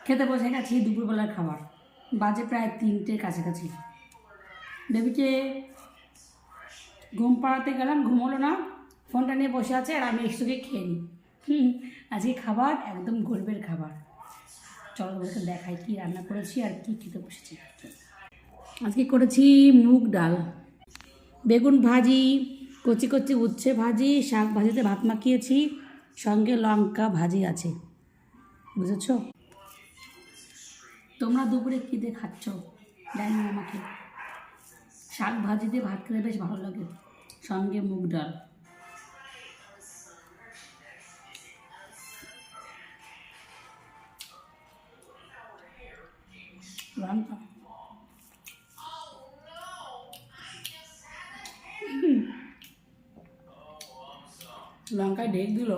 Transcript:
খেতে বসে গেছি দুপুরবেলার খাবার, বাজে প্রায় 3টের কাছাকাছি। বেবিকে ঘুম পাড়াতে গেলাম, ঘুমোলো না, ফোনটা নিয়ে বসে আছে আর আমি একটুকে খেয়ে নিই। আজকে খাবার একদম গরিবের খাবার। চলো তোমাদেরকে দেখাই কী রান্না করেছি আর কী খেতে বসেছি। আজকে করেছি মুগ ডাল, বেগুন ভাজি, কচি কচি উচ্ছে ভাজি, শাক ভাজিতে ভাত মাখিয়েছি, সঙ্গে লঙ্কা ভাজি আছে, বুঝেছো? তোমরা দুপুরে কী দিয়ে খাচ্ছ জানি আমাকে। শাক ভাজি দিয়ে ভাত খেতে বেশ ভালো লাগে, সঙ্গে মুগ ডাল। লঙ্কা লঙ্কায় ঢেক দিল।